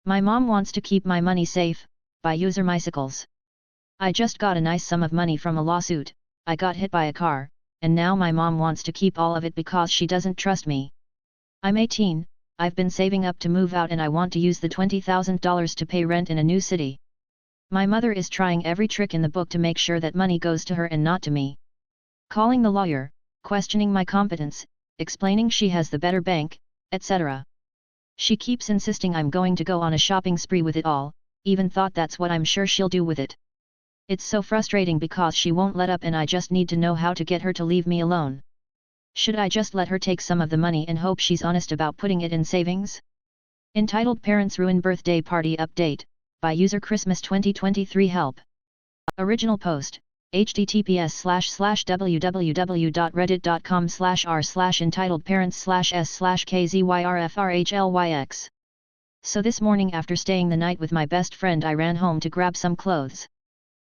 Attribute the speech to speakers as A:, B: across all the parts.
A: My mom wants to keep my money safe, buy user bicycles. I just got a nice sum of money from a lawsuit, I got hit by a car, and now my mom wants to keep all of it because she doesn't trust me. I'm 18, I've been saving up to move out and I want to use the $20,000 to pay rent in a new city. My mother is trying every trick in the book to make sure that money goes to her and not to me. Calling the lawyer, questioning my competence, explaining she has the better bank, etc. She keeps insisting I'm going to go on a shopping spree with it all, even thought that's what I'm sure she'll do with it. It's so frustrating because she won't let up and I just need to know how to get her to leave me alone. Should I just let her take some of the money and hope she's honest about putting it in savings? Entitled Parents Ruin Birthday Party Update, by user Christmas 2023 Help. Original post, https://www.reddit.com/r/entitledparents/s/kzyrfrhlyx. So this morning after staying the night with my best friend I ran home to grab some clothes.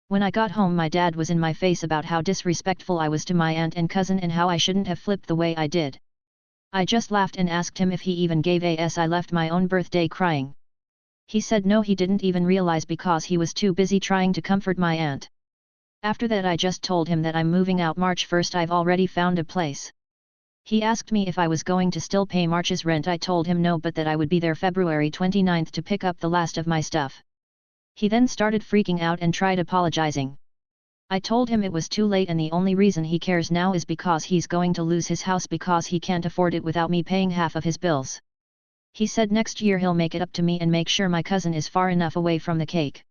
A: When I got home my dad was in my face about how disrespectful I was to my aunt and cousin and how I shouldn't have flipped the way I did. I just laughed and asked him if he even gave a s I left my own birthday crying. He said no, he didn't even realize because he was too busy trying to comfort my aunt. After that I just told him that I'm moving out March 1st, I've already found a place. He asked me if I was going to still pay March's rent. I told him no, but that I would be there February 29th to pick up the last of my stuff. He then started freaking out and tried apologizing. I told him it was too late and the only reason he cares now is because he's going to lose his house because he can't afford it without me paying half of his bills. He said next year he'll make it up to me and make sure my cousin is far enough away from the cake.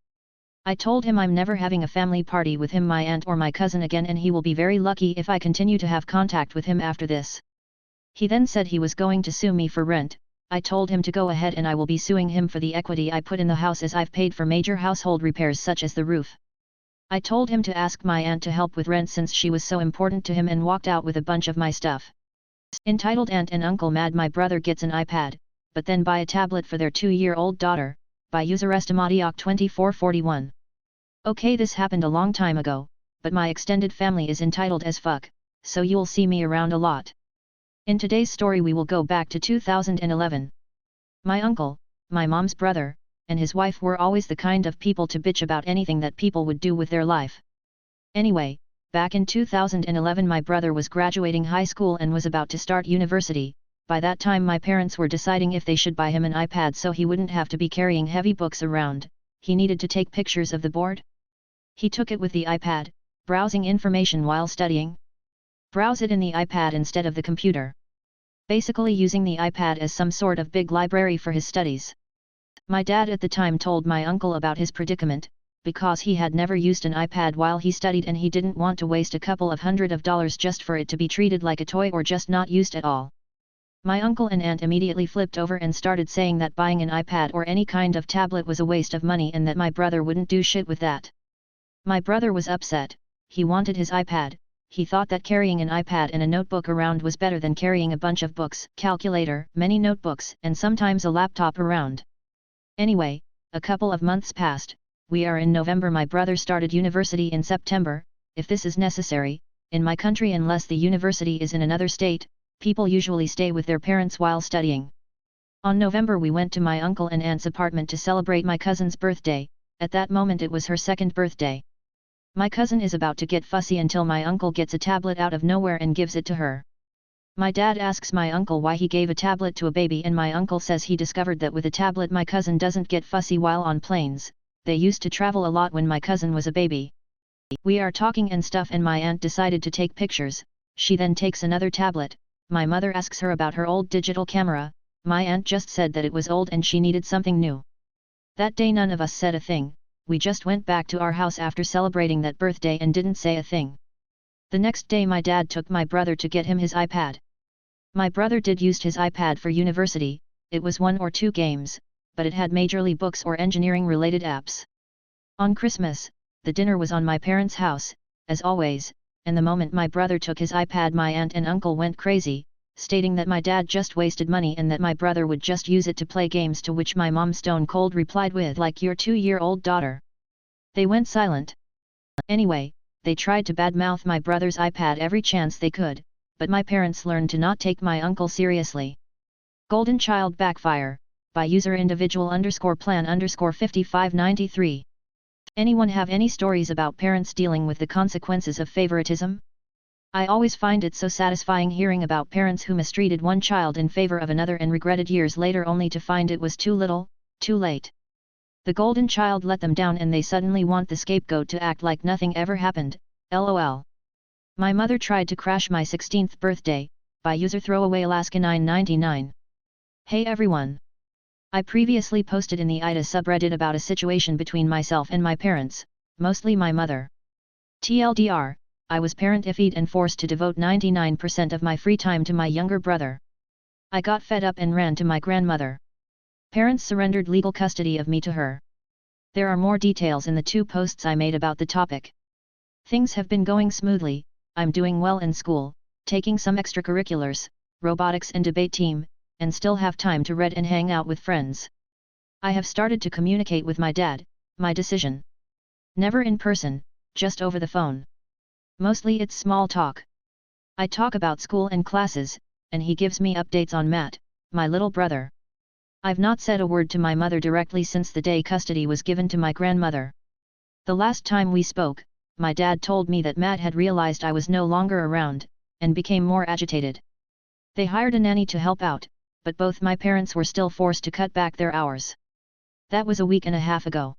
A: I told him I'm never having a family party with him, my aunt or my cousin again, and he will be very lucky if I continue to have contact with him after this. He then said he was going to sue me for rent. I told him to go ahead and I will be suing him for the equity I put in the house as I've paid for major household repairs such as the roof. I told him to ask my aunt to help with rent since she was so important to him and walked out with a bunch of my stuff. Entitled Aunt and Uncle Mad My Brother Gets an iPad, but then buy a tablet for their 2-year-old daughter, by user Estimatiok2441. Okay, this happened a long time ago, but my extended family is entitled as fuck, so you'll see me around a lot. In today's story we will go back to 2011. My uncle, my mom's brother, and his wife were always the kind of people to bitch about anything that people would do with their life. Anyway, back in 2011 my brother was graduating high school and was about to start university. By that time my parents were deciding if they should buy him an iPad so he wouldn't have to be carrying heavy books around. He needed to take pictures of the board. He took it with the iPad, browsing information while studying. Browse it in the iPad instead of the computer. Basically using the iPad as some sort of big library for his studies. My dad at the time told my uncle about his predicament, because he had never used an iPad while he studied and he didn't want to waste a couple of $100 just for it to be treated like a toy or just not used at all. My uncle and aunt immediately flipped over and started saying that buying an iPad or any kind of tablet was a waste of money and that my brother wouldn't do shit with that. My brother was upset. He wanted his iPad. He thought that carrying an iPad and a notebook around was better than carrying a bunch of books, calculator, many notebooks, and sometimes a laptop around. Anyway, a couple of months passed. We are in November. My brother started university in September. If this is necessary, in my country unless the university is in another state, people usually stay with their parents while studying. On November we went to my uncle and aunt's apartment to celebrate my cousin's birthday. At that moment it was her second birthday. My cousin is about to get fussy until my uncle gets a tablet out of nowhere and gives it to her. My dad asks my uncle why he gave a tablet to a baby and my uncle says he discovered that with a tablet my cousin doesn't get fussy while on planes. They used to travel a lot when my cousin was a baby. We are talking and stuff and my aunt decided to take pictures. She then takes another tablet. My mother asks her about her old digital camera. My aunt just said that it was old and she needed something new. That day none of us said a thing. We just went back to our house after celebrating that birthday and didn't say a thing. The next day my dad took my brother to get him his iPad. My brother did used his iPad for university. It was 1 or 2 games, but it had majorly books or engineering related apps. On Christmas, the dinner was on my parents' house, as always, and the moment my brother took his iPad my aunt and uncle went crazy, stating that my dad just wasted money and that my brother would just use it to play games, to which my mom stone cold replied with "like your 2-year-old daughter." They went silent. Anyway, they tried to badmouth my brother's iPad every chance they could, but my parents learned to not take my uncle seriously. Golden child backfire, by user individual_plan_5593. Anyone have any stories about parents dealing with the consequences of favoritism? I always find it so satisfying hearing about parents who mistreated one child in favor of another and regretted years later only to find it was too little, too late. The golden child let them down and they suddenly want the scapegoat to act like nothing ever happened, lol. My mother tried to crash my 16th birthday, by user throwaway Alaska 999. Hey everyone! I previously posted in the IDA subreddit about a situation between myself and my parents, mostly my mother. TLDR, I was parent-ified and forced to devote 99% of my free time to my younger brother. I got fed up and ran to my grandmother. Parents surrendered legal custody of me to her. There are more details in the 2 posts I made about the topic. Things have been going smoothly, I'm doing well in school, taking some extracurriculars, robotics and debate team, and still have time to read and hang out with friends. I have started to communicate with my dad, my decision. Never in person, just over the phone. Mostly it's small talk. I talk about school and classes, and he gives me updates on Matt, my little brother. I've not said a word to my mother directly since the day custody was given to my grandmother. The last time we spoke, my dad told me that Matt had realized I was no longer around, and became more agitated. They hired a nanny to help out, but both my parents were still forced to cut back their hours. That was a week and a half ago.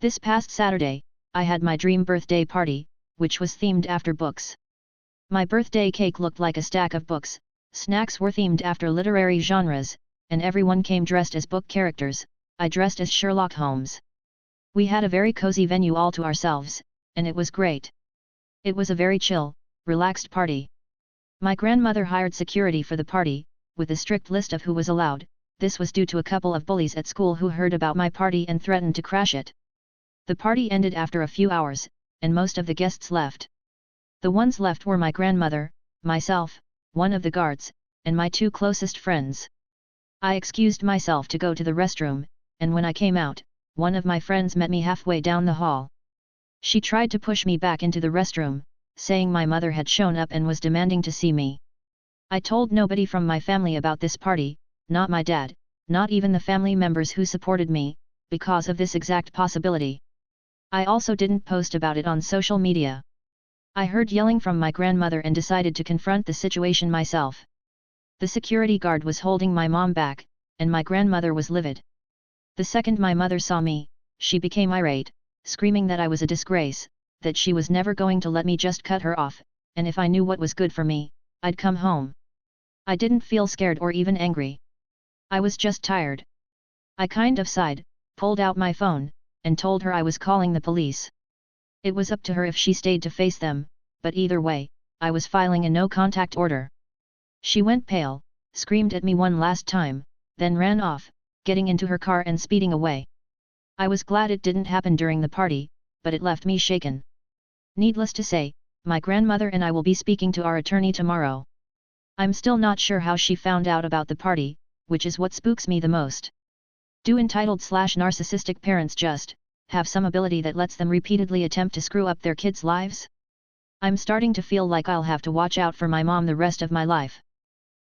A: This past Saturday, I had my dream birthday party, which was themed after books. My birthday cake looked like a stack of books, snacks were themed after literary genres, and everyone came dressed as book characters. I dressed as Sherlock Holmes. We had a very cozy venue all to ourselves, and it was great. It was a very chill, relaxed party. My grandmother hired security for the party, with a strict list of who was allowed. This was due to a couple of bullies at school who heard about my party and threatened to crash it. The party ended after a few hours, and most of the guests left. The ones left were my grandmother, myself, one of the guards, and my 2 closest friends. I excused myself to go to the restroom, and when I came out, one of my friends met me halfway down the hall. She tried to push me back into the restroom, saying my mother had shown up and was demanding to see me. I told nobody from my family about this party, not my dad, not even the family members who supported me, because of this exact possibility. I also didn't post about it on social media. I heard yelling from my grandmother and decided to confront the situation myself. The security guard was holding my mom back, and my grandmother was livid. The second my mother saw me, she became irate, screaming that I was a disgrace, that she was never going to let me just cut her off, and if I knew what was good for me, I'd come home. I didn't feel scared or even angry. I was just tired. I kind of sighed, pulled out my phone, and told her I was calling the police. It was up to her if she stayed to face them, but either way, I was filing a no-contact order. She went pale, screamed at me one last time, then ran off, getting into her car and speeding away. I was glad it didn't happen during the party, but it left me shaken. Needless to say, my grandmother and I will be speaking to our attorney tomorrow. I'm still not sure how she found out about the party, which is what spooks me the most. Do entitled/narcissistic parents just have some ability that lets them repeatedly attempt to screw up their kids' lives? I'm starting to feel like I'll have to watch out for my mom the rest of my life.